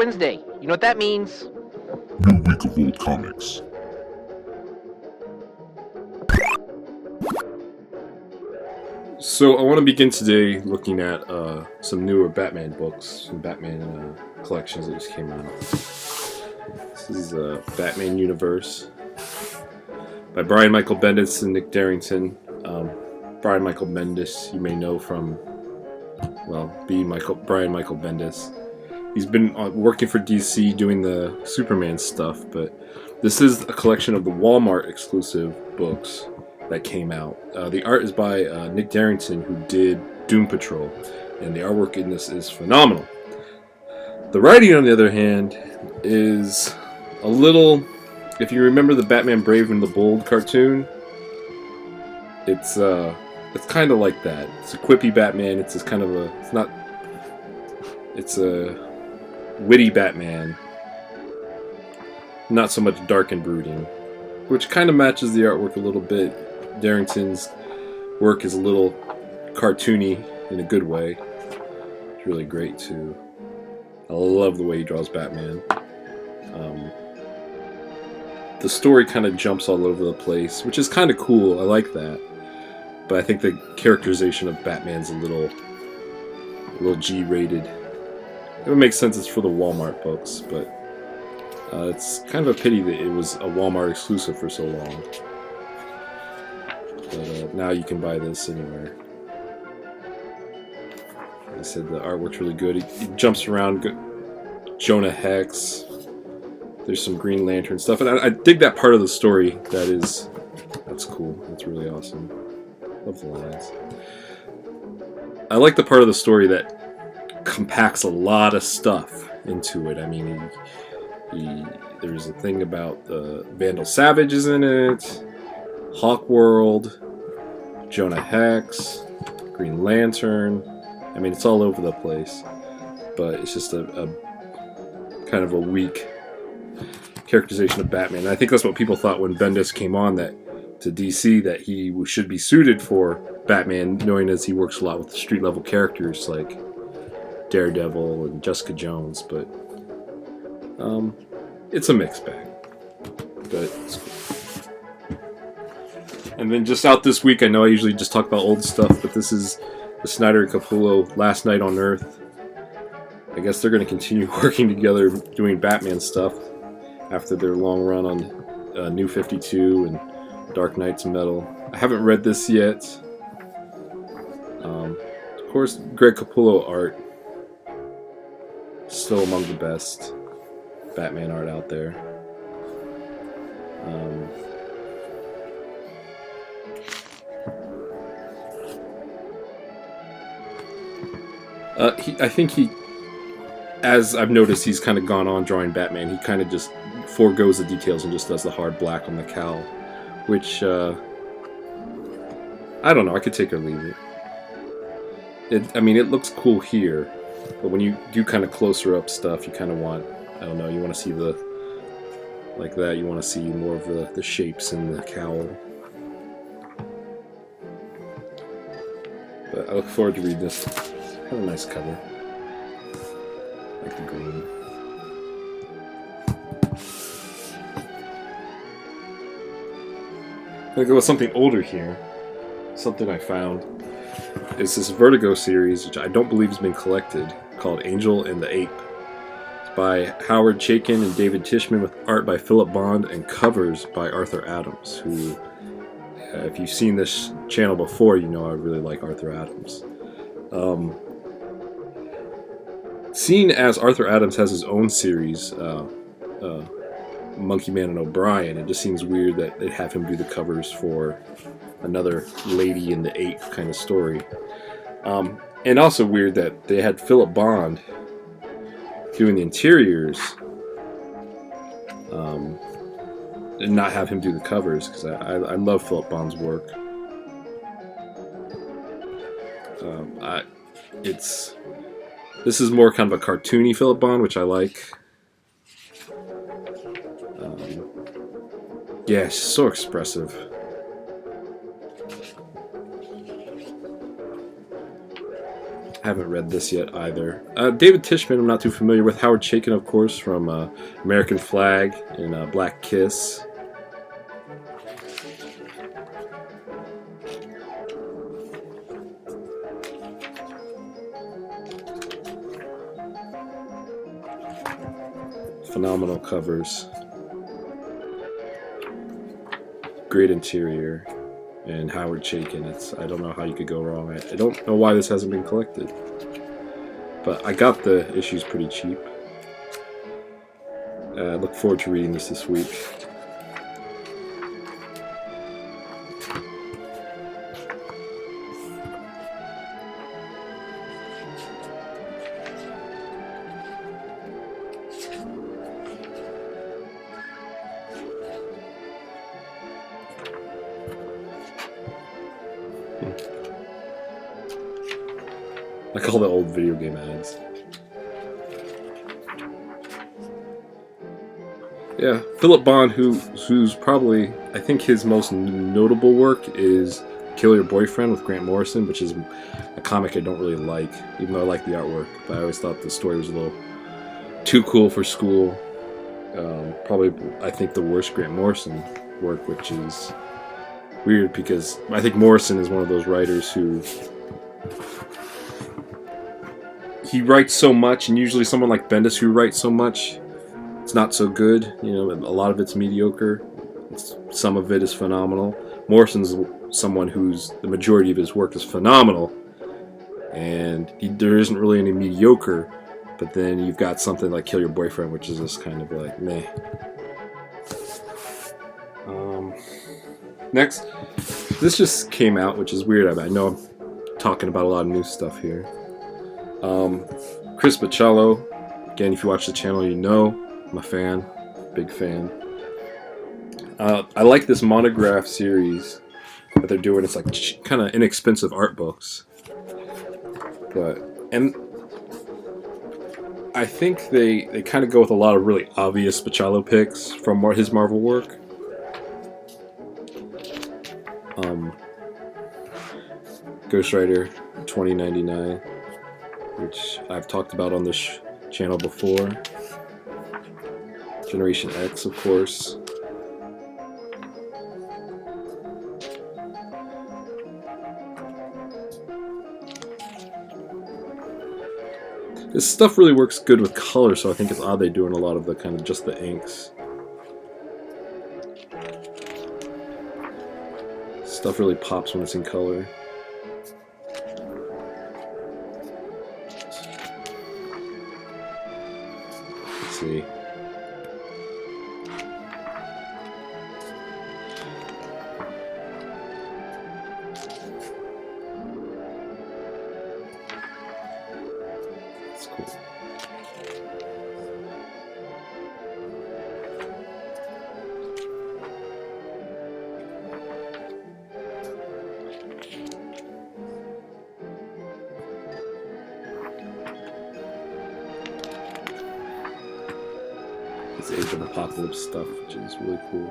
Wednesday. You know what that means? New week of old comics. So I want to begin today looking at some newer Batman books, some Batman collections that just came out. This is Batman Universe by Brian Michael Bendis and Nick Darrington. Brian Michael Bendis, you may know from, Brian Michael Bendis. He's been working for DC doing the Superman stuff, but this is a collection of the Walmart exclusive books that came out. The art is by Nick Darrington, who did Doom Patrol, and the artwork in this is phenomenal. The writing, on the other hand, is a little... If you remember the Batman Brave and the Bold cartoon, it's kind of like that. It's a quippy Batman. It's a witty Batman, not so much dark and brooding, which kind of matches the artwork a little bit. Darrington's work is a little cartoony in a good way. It's really great too. I love the way he draws Batman. The story kind of jumps all over the place, which is kind of cool. I like that. But I think the characterization of Batman's a little G-rated. It would make sense it's for the Walmart books, but it's kind of a pity that it was a Walmart exclusive for so long. But now you can buy this anywhere. Like I said, the artwork's really good. He jumps around. Jonah Hex. There's some Green Lantern stuff, and I dig that part of the story. That's cool. That's really awesome. Love the lines. I like the part of the story that compacts a lot of stuff into it. I mean, there's a thing about Vandal Savage is in it, Hawkworld, Jonah Hex, Green Lantern. I mean, it's all over the place, but it's just a kind of a weak characterization of Batman. And I think that's what people thought when Bendis came on to DC, that he should be suited for Batman, knowing as he works a lot with street level characters like Daredevil and Jessica Jones, but it's a mixed bag. But it's cool. And then just out this week, I know I usually just talk about old stuff, but this is the Snyder and Capullo Last Night on Earth. I guess they're going to continue working together doing Batman stuff after their long run on New 52 and Dark Knight's Metal. I haven't read this yet. Of course, Greg Capullo art, still among the best Batman art out there. I think he, as I've noticed, he's kind of gone on drawing Batman. He kind of just foregoes the details and just does the hard black on the cowl, which I don't know. I could take or leave it. It looks cool here, but when you do kind of closer up stuff, you kind of want, I don't know, you want to see like that. You want to see more of the shapes in the cowl. But I look forward to reading this. Kind of a nice cover. Like the green. I'm gonna go with something older here. Something I found. It's this Vertigo series, which I don't believe has been collected, called Angel and the Ape. It's by Howard Chaykin and David Tishman, with art by Philip Bond and covers by Arthur Adams, who, if you've seen this channel before, you know I really like Arthur Adams. Seeing as Arthur Adams has his own series, Monkey Man and O'Brien, it just seems weird that they have him do the covers for another Lady in the Ape kind of story. And also weird that they had Philip Bond doing the interiors and not have him do the covers, because I love Philip Bond's work. This is more kind of a cartoony Philip Bond, which I like. Yeah, it's so expressive. Haven't read this yet either. David Tishman, I'm not too familiar with. Howard Chaykin, of course, from American Flag and Black Kiss. Phenomenal covers. Great interior. And Howard Chaykin. I don't know how you could go wrong. I don't know why this hasn't been collected. But I got the issues pretty cheap. I look forward to reading this week. Like all the old video game ads. Yeah, Philip Bond, who's probably, I think his most notable work is Kill Your Boyfriend with Grant Morrison, which is a comic I don't really like, even though I like the artwork. But I always thought the story was a little too cool for school. Probably, I think, the worst Grant Morrison work, which is weird because I think Morrison is one of those writers who he writes so much, and usually someone like Bendis who writes so much, it's not so good. You know, a lot of it's mediocre. Some of it is phenomenal. Morrison's someone who's the majority of his work is phenomenal, and there isn't really any mediocre. But then you've got something like Kill Your Boyfriend, which is just kind of like meh. Next, this just came out, which is weird. I know I'm talking about a lot of new stuff here. Chris Bachalo, again, if you watch the channel, you know I'm a fan, big fan. I like this monograph series that they're doing. It's like kind of inexpensive art books, and I think they kind of go with a lot of really obvious Bachalo picks from his Marvel work. Ghost Rider 2099, which I've talked about on this channel before. Generation X, of course. This stuff really works good with color, so I think it's odd they're doing a lot of the kind of just the inks. Stuff really pops when it's in color. Let's see. That's cool. This Age of Apocalypse stuff, which is really cool.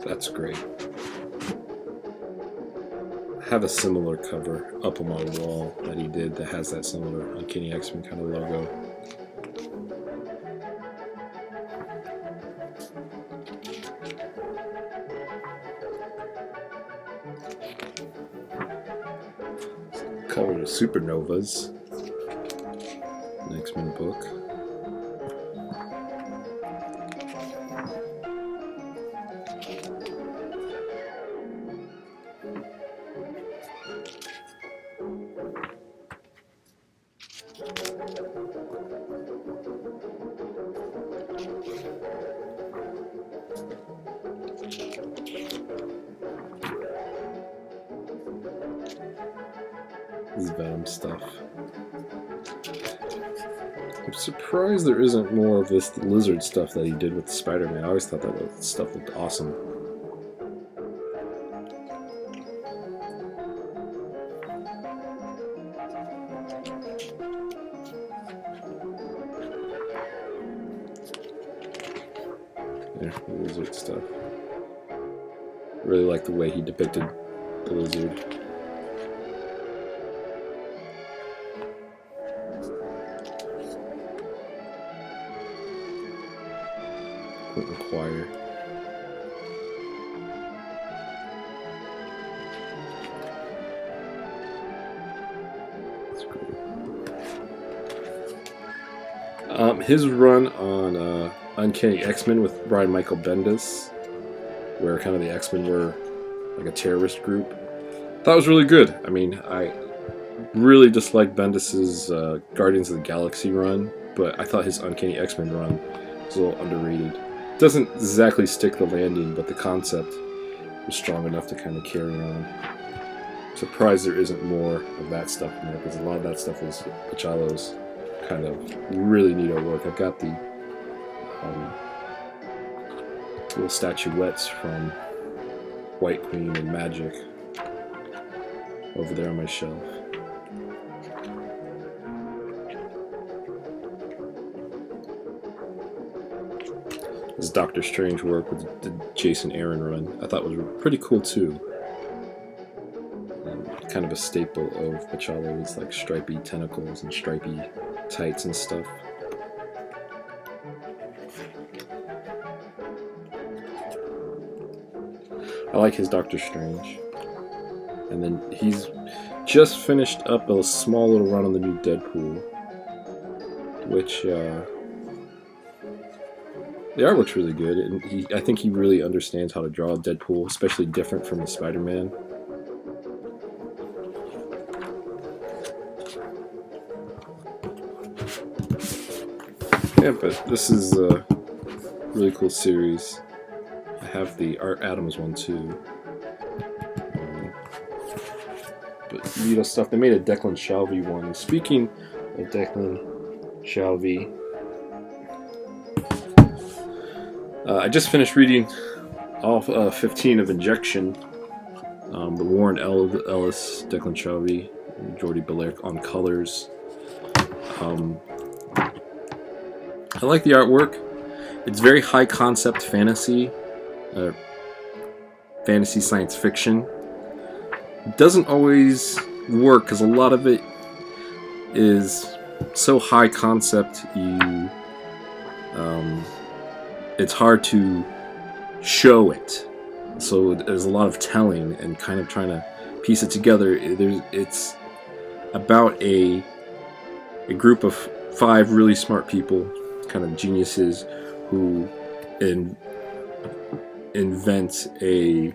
That's great. I have a similar cover up on my wall that he did that has that similar Uncanny X-Men kind of logo. Cover of Supernovas. An X-Men book. This Venom stuff. I'm surprised there isn't more of this lizard stuff that he did with Spider-Man. I always thought that stuff looked awesome. Yeah, the lizard stuff. Really like the way he depicted the lizard. Quentin Choir. That's great. His run on Uncanny X-Men with Brian Michael Bendis, where kind of the X-Men were like a terrorist group, that was really good. I mean, I really disliked Bendis's Guardians of the Galaxy run, but I thought his Uncanny X-Men run was a little underrated. Doesn't exactly stick the landing, but the concept was strong enough to kind of carry on. Surprised there isn't more of that stuff in there, because a lot of that stuff is Bachalo's kind of really neat artwork. I've got the little statuettes from White Queen and Magic over there on my shelf. This Doctor Strange work with the Jason Aaron run, I thought was pretty cool too. Kind of a staple of Bachalo's, like stripy tentacles and stripy tights and stuff. I like his Doctor Strange. And then he's just finished up a small little run on the new Deadpool, which the artwork's really good, and I think he really understands how to draw Deadpool, especially different from the Spider-Man. Yeah, but this is a really cool series. I have the Art Adams one too. But neat stuff. They made a Declan Shalvey one. Speaking of Declan Shalvey, I just finished reading all 15 of Injection. The Warren Ellis, Declan Shalvey, and Jordi Belair on colors. I like the artwork. It's very high concept fantasy, fantasy science fiction. It doesn't always work because a lot of it is so high concept. It's hard to show it. So there's a lot of telling and kind of trying to piece it together. It's about a group of 5 really smart people, kind of geniuses, who invent a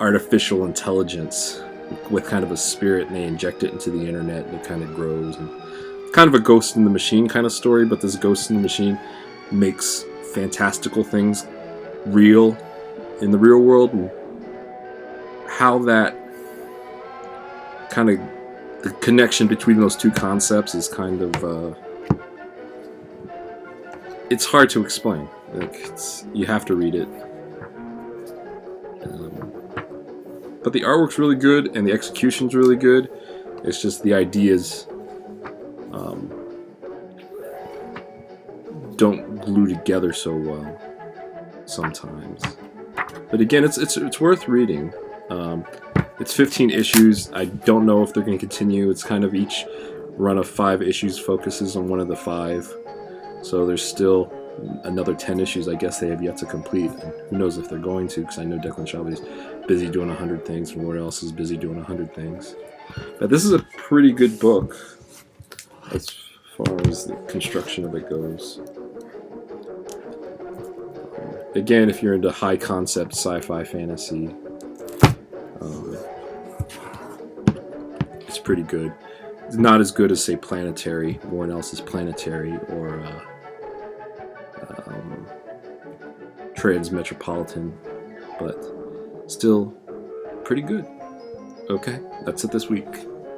artificial intelligence with kind of a spirit, and they inject it into the internet, and it kind of grows, and kind of a Ghost in the Machine kind of story. But this Ghost in the Machine makes fantastical things real in the real world, and how that kind of the connection between those two concepts is kind of it's hard to explain. Like, you have to read it. But the artwork's really good and the execution's really good. It's just the ideas don't glue together so well sometimes. But again, it's worth reading. It's 15 issues. I don't know if they're going to continue. It's kind of each run of 5 issues focuses on one of the 5. So there's still another 10 issues I guess they have yet to complete. And who knows if they're going to, because I know Declan Shalvey's busy doing 100 things and Warren Ellis is busy doing 100 things. But this is a pretty good book as far as the construction of it goes. Again, if you're into high concept sci-fi fantasy, it's pretty good. It's not as good as, say, Planetary, Warren Ellis' Planetary, or Transmetropolitan, but still pretty good. Okay, that's it this week.